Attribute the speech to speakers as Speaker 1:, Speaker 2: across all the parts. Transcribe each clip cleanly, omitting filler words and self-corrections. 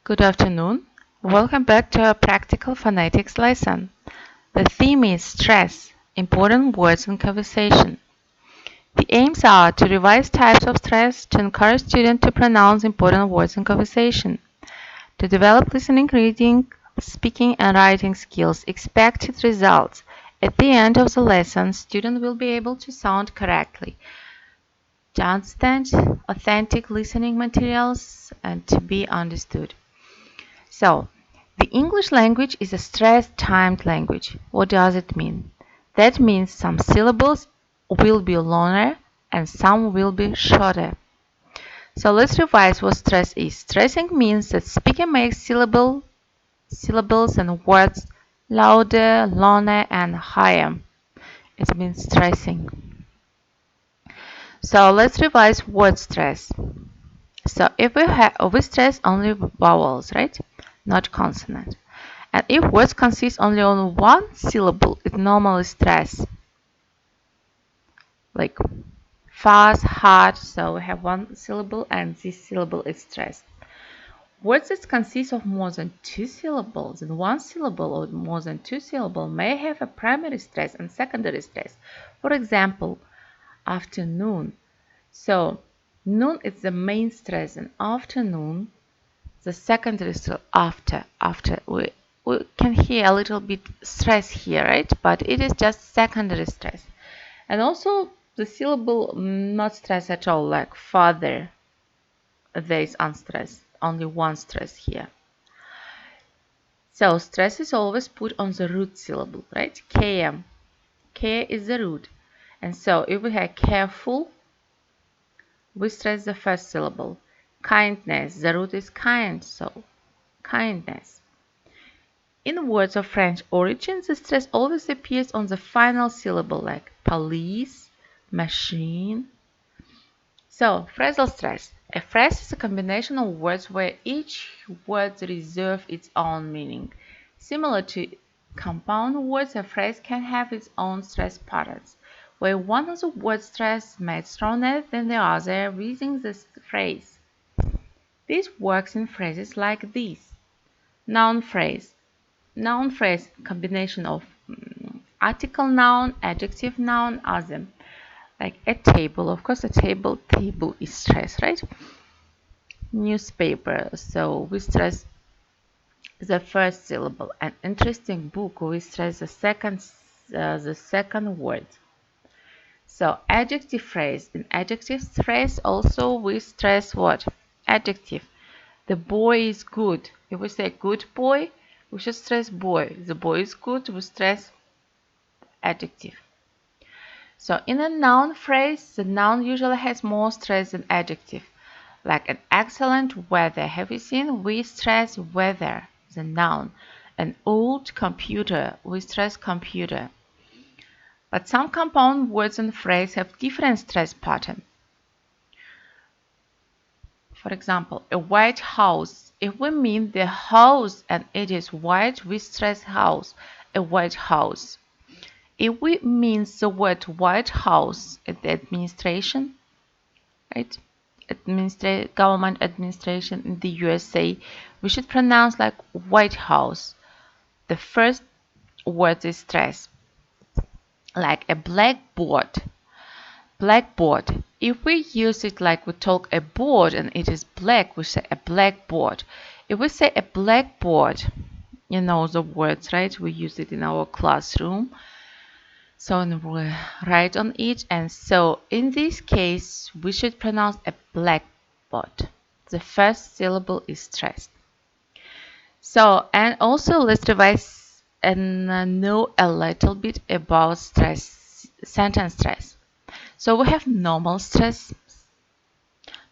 Speaker 1: Good afternoon. Welcome back to our practical phonetics lesson. The theme is stress, important words in conversation. The aims are to revise types of stress, to encourage students to pronounce important words in conversation, to develop listening, reading, speaking, and writing skills. Expected results. At the end of the lesson, students will be able to sound correctly, to understand authentic listening materials, and to be understood. So, the English language is a stress-timed language. What does it mean? That means some syllables will be longer and some will be shorter. So let's revise what stress is. Stressing means that speaker makes syllables and words louder, longer, and higher. It means stressing. So let's revise word stress. So if we stress only vowels, right? Not consonants. And if words consist only on one syllable, it normally stress. Like fast, hard, so we have one syllable and this syllable is stressed. Words that consist of more than two syllables and one syllable or more than two syllables may have a primary stress and secondary stress. For example, afternoon. So noon is the main stress and afternoon the secondary stress after. We can hear a little bit stress here, right? But it is just secondary stress. And also the syllable not stress at all, like father. There is unstressed, only one stress here. So stress is always put on the root syllable, right? Care. Care is the root. And so if we have careful, we stress the first syllable. Kindness, the root is kind, so kindness. In words of French origin, the stress always appears on the final syllable, like police, machine. So, phrasal stress. A phrase is a combination of words where each word reserves its own meaning. Similar to compound words, a phrase can have its own stress patterns, where one of the words stress made stronger than the other within this phrase. This works in phrases like this. Noun phrase. Noun phrase, combination of article noun, adjective noun, other. Like a table, of course, table is stress, right? Newspaper, so we stress the first syllable. An interesting book, we stress the second word. So adjective phrase. In adjective phrase also we stress what? Adjective. The boy is good. If we say good boy, we should stress boy. The boy is good, we stress adjective. So in a noun phrase, the noun usually has more stress than adjective. Like an excellent weather. Have you seen? We stress weather, the noun. An old computer. We stress computer. But some compound words and phrases have different stress pattern. For example, a white house. If we mean the house and it is white, we stress house, a white house. If we mean the word White House at the administration, right? Government administration in the USA, we should pronounce like White House. The first word is stress. Like a blackboard. Blackboard. If we use it like we talk a board and it is black, we say a blackboard. If we say a blackboard, you know the words, right? We use it in our classroom. So we write on it, and so in this case we should pronounce a blackboard. The first syllable is stressed. So, and also let's revise and know a little bit about stress, sentence stress. So we have normal stress.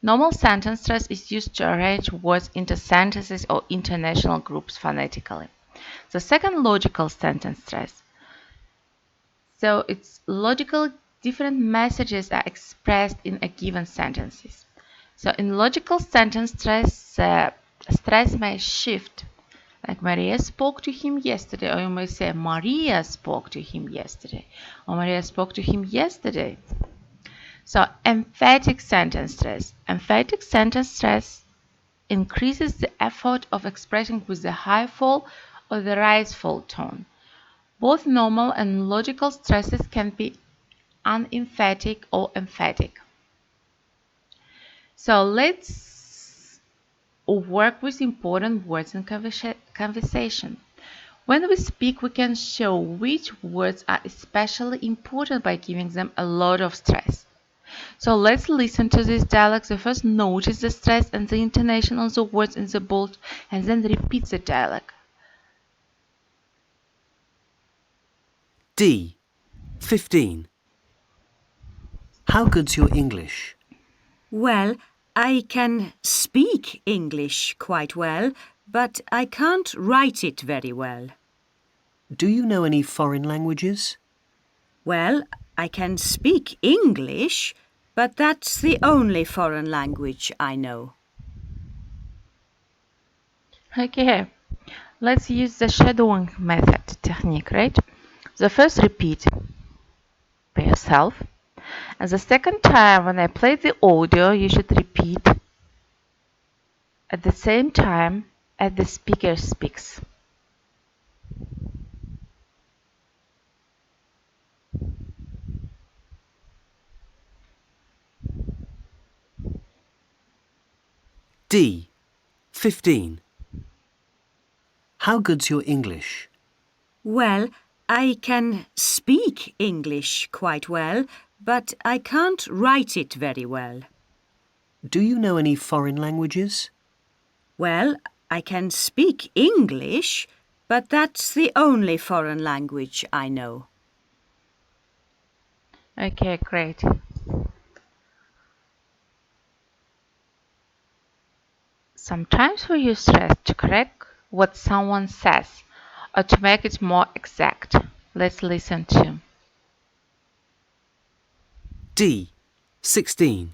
Speaker 1: Normal sentence stress is used to arrange words into sentences or international groups phonetically. The second, logical sentence stress. So it's logical, different messages are expressed in a given sentences. So in logical sentence stress, stress may shift. Like Maria spoke to him yesterday, or you may say Maria spoke to him yesterday, or Maria spoke to him yesterday. So emphatic sentence stress. Emphatic sentence stress increases the effort of expressing with the high fall or the rise fall tone. Both normal and logical stresses can be unemphatic or emphatic. So let's work with important words in conversation. When we speak, we can show which words are especially important by giving them a lot of stress. So let's listen to this dialogue. So first notice the stress and the intonation on the words in the bold, and then repeat the dialogue.
Speaker 2: D. 15. How good's your English?
Speaker 3: Well, I can speak English quite well, but I can't write it very well.
Speaker 2: Do you know any foreign languages?
Speaker 3: Well, I can speak English, but that's the only foreign language I know.
Speaker 1: Okay, let's use the shadowing method technique, right? The first repeat by yourself. And the second time when I play the audio, you should repeat at the same time as the speaker speaks.
Speaker 2: D. 15. How good's your English?
Speaker 3: Well, I can speak English quite well, but I can't write it very well.
Speaker 2: Do you know any foreign languages?
Speaker 3: Well, I can speak English, but that's the only foreign language I know.
Speaker 1: Okay, great. Sometimes we use stress to correct what someone says or to make it more exact. Let's listen to
Speaker 2: D. 16.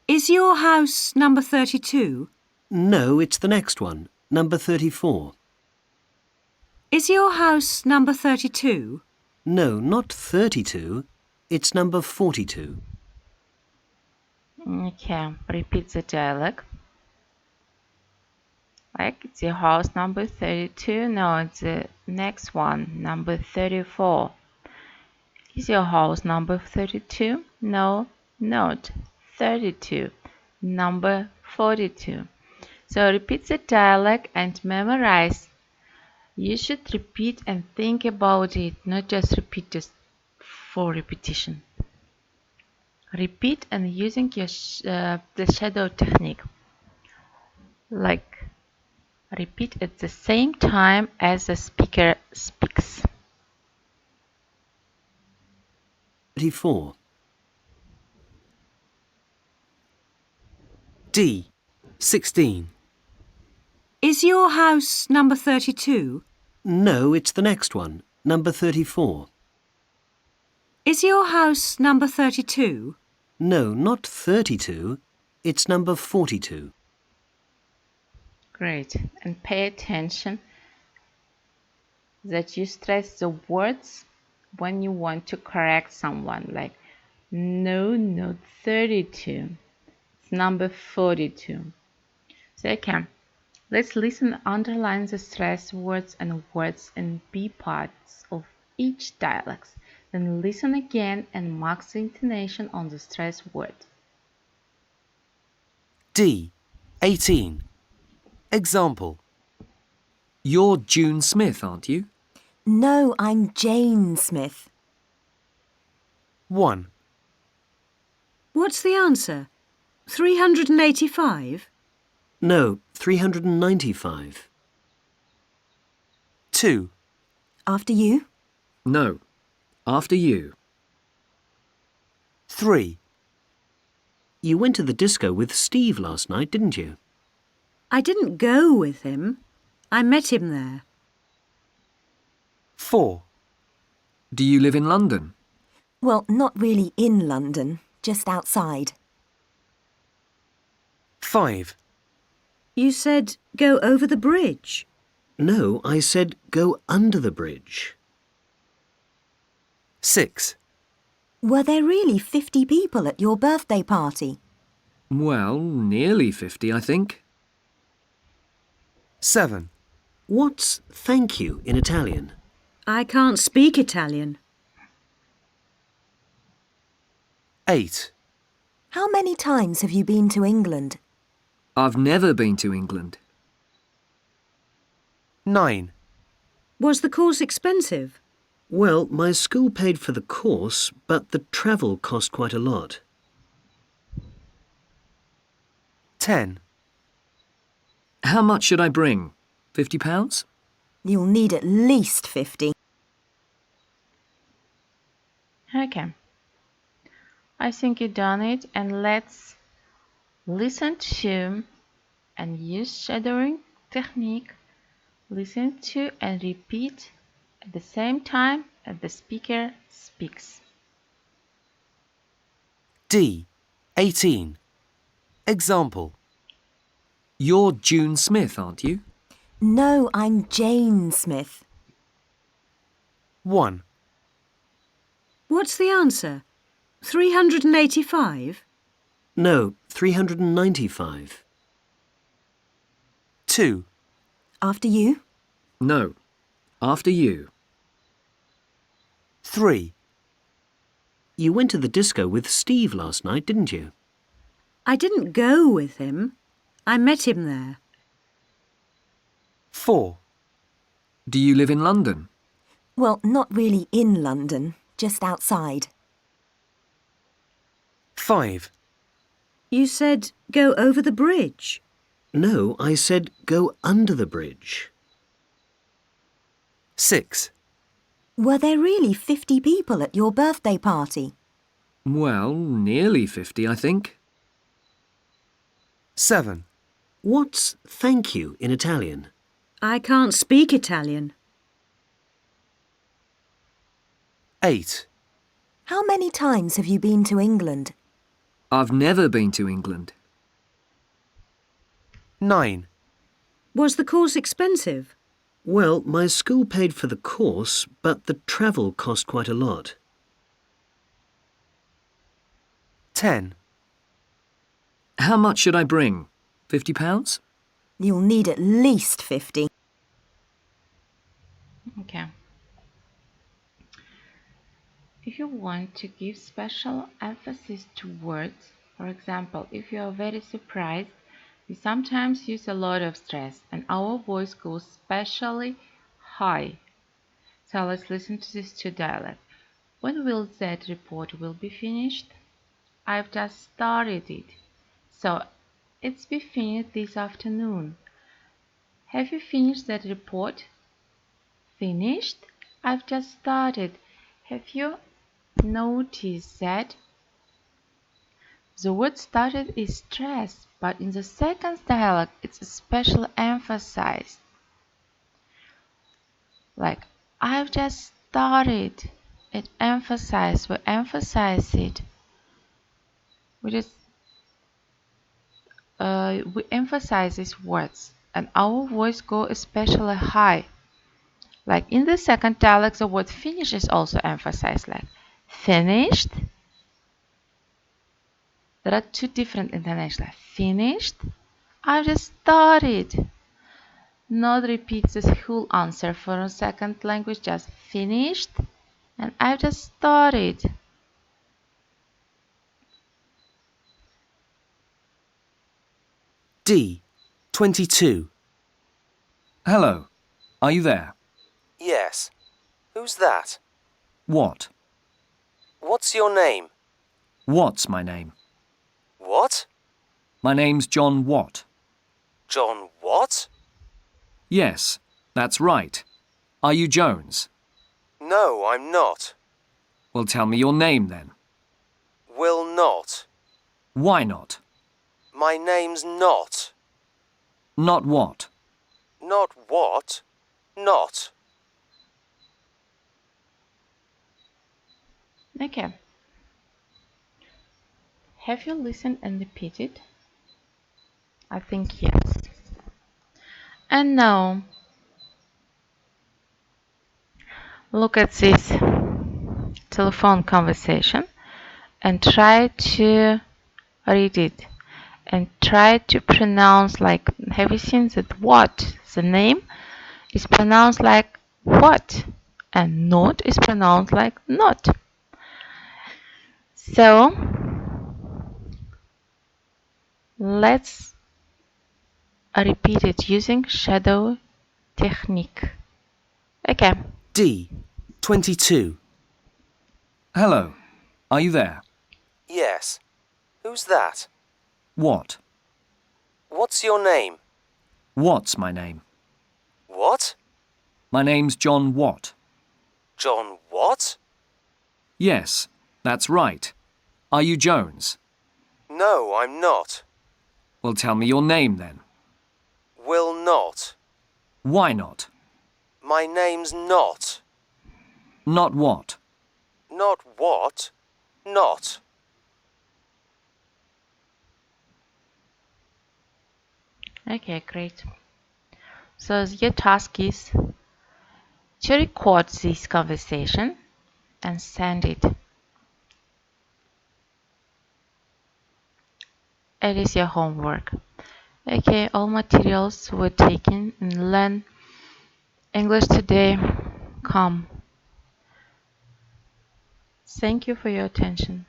Speaker 3: Is your house number 32?
Speaker 2: No, it's the next one, number 34.
Speaker 3: Is your house number 32?
Speaker 2: No, not 32. It's number 42.
Speaker 1: Okay, repeat the dialogue. Like, it's your house number 32? No, it's the next one, number 34. Is your house number 32? No, not 32. Number 42. So repeat the dialogue and memorize. You should repeat and think about it, not just repeat just for repetition. Repeat and using your the shadow technique. Like, repeat at the same time as the speaker speaks.
Speaker 2: 34. D. 16.
Speaker 3: Is your house number 32?
Speaker 2: No, it's the next one, number 34.
Speaker 3: Is your house number 32?
Speaker 2: No, not 32. It's number 42.
Speaker 1: Great. And pay attention that you stress the words when you want to correct someone. Like, no, not 32. It's number 42. So, okay. Let's listen and underline the stressed words and words in B parts of each dialogue. Then listen again and mark the intonation on the stressed word.
Speaker 4: D. 18. Example. You're June Smith, aren't you?
Speaker 5: No, I'm Jane Smith.
Speaker 4: 1.
Speaker 3: What's the answer? 385?
Speaker 2: No, 395.
Speaker 4: 2.
Speaker 5: After you?
Speaker 4: No. After you.
Speaker 2: 3. You went to the disco with Steve last night, didn't you?
Speaker 3: I didn't go with him. I met him there.
Speaker 4: 4. Do you live in London?
Speaker 5: Well, not really in London, just outside.
Speaker 4: 5.
Speaker 3: You said go over the bridge.
Speaker 2: No, I said go under the bridge.
Speaker 4: 6.
Speaker 5: Were there really 50 people at your birthday party?
Speaker 4: Well, nearly 50, I think.
Speaker 2: 7. What's thank you in Italian?
Speaker 3: I can't speak Italian.
Speaker 2: 8.
Speaker 5: How many times have you been to England?
Speaker 4: I've never been to England.
Speaker 2: 9.
Speaker 3: Was the course expensive?
Speaker 2: Well, my school paid for the course, but the travel cost quite a lot. 10.
Speaker 4: How much should I bring? £50?
Speaker 5: You'll need at least 50.
Speaker 1: Okay. I think you've done it, and let's listen to and use shadowing technique. Listen to and repeat at the same time as the speaker speaks.
Speaker 2: D. 18. Example.
Speaker 4: You're June Smith, aren't you?
Speaker 5: No, I'm Jane Smith.
Speaker 2: 1.
Speaker 3: What's the answer? 385?
Speaker 2: No, 395. 2.
Speaker 5: After you?
Speaker 4: No. After you.
Speaker 2: 3. You went to the disco with Steve last night, didn't you?
Speaker 3: I didn't go with him. I met him there.
Speaker 2: 4.
Speaker 4: Do you live in London?
Speaker 5: Well, not really in London, just outside.
Speaker 2: 5.
Speaker 3: You said go over the bridge.
Speaker 2: No, I said go under the bridge. 6.
Speaker 5: Were there really 50 people at your birthday party?
Speaker 4: Well, nearly 50, I think.
Speaker 2: 7. What's thank you in Italian?
Speaker 3: I can't speak Italian.
Speaker 2: 8.
Speaker 5: How many times have you been to England?
Speaker 4: I've never been to England.
Speaker 2: 9.
Speaker 3: Was the course expensive?
Speaker 2: Well, my school paid for the course, but the travel cost quite a lot. 10.
Speaker 4: How much should I bring? £50?
Speaker 5: You'll need at least 50.
Speaker 1: Okay. If you want to give special emphasis to words, for example, if you are very surprised, we sometimes use a lot of stress and our voice goes especially high. So let's listen to these two dialogues. When will that report will be finished? I've just started it. So it's be finished this afternoon. Have you finished that report? Finished? I've just started. Have you noticed that? The word started is stressed, but in the second dialogue it's especially emphasized. Like, I've just started. It emphasized, we emphasize it. We emphasize these words, and our voice goes especially high. Like in the second dialogue, the word finish is also emphasized, like finished. There are two different intonations, like finished. I just started. Not repeat this whole answer for a second language, just finished. And I just started.
Speaker 2: D. 22.
Speaker 4: Hello. Are you there?
Speaker 2: Yes. Who's that?
Speaker 4: What?
Speaker 2: What's your name?
Speaker 4: What's my name?
Speaker 2: What?
Speaker 4: My name's John Watt.
Speaker 2: John what?
Speaker 4: Yes, that's right. Are you Jones?
Speaker 2: No, I'm not.
Speaker 4: Well, tell me your name then.
Speaker 2: Will not.
Speaker 4: Why not?
Speaker 2: My name's not.
Speaker 4: Not what?
Speaker 2: Not what? Not.
Speaker 1: Okay. Have you listened and repeated? I think yes. And now, look at this telephone conversation and try to read it and try to pronounce like, have you seen that what? The name is pronounced like what, and not is pronounced like not. So let's repeat it using shadow technique. Okay.
Speaker 2: D. 22.
Speaker 4: Hello. Are you there?
Speaker 2: Yes. Who's that?
Speaker 4: What?
Speaker 2: What's your name?
Speaker 4: What's my name?
Speaker 2: What?
Speaker 4: My name's John Watt.
Speaker 2: John what?
Speaker 4: Yes, that's right. Are you Jones?
Speaker 2: No, I'm not.
Speaker 4: Well, tell me your name then.
Speaker 2: Will not.
Speaker 4: Why not?
Speaker 2: My name's not.
Speaker 4: Not what?
Speaker 2: Not what? Not.
Speaker 1: Okay, great. So your task is to record this conversation and send it. It is your homework. Okay, all materials were taken and Learn English Today. Come. Thank you for your attention.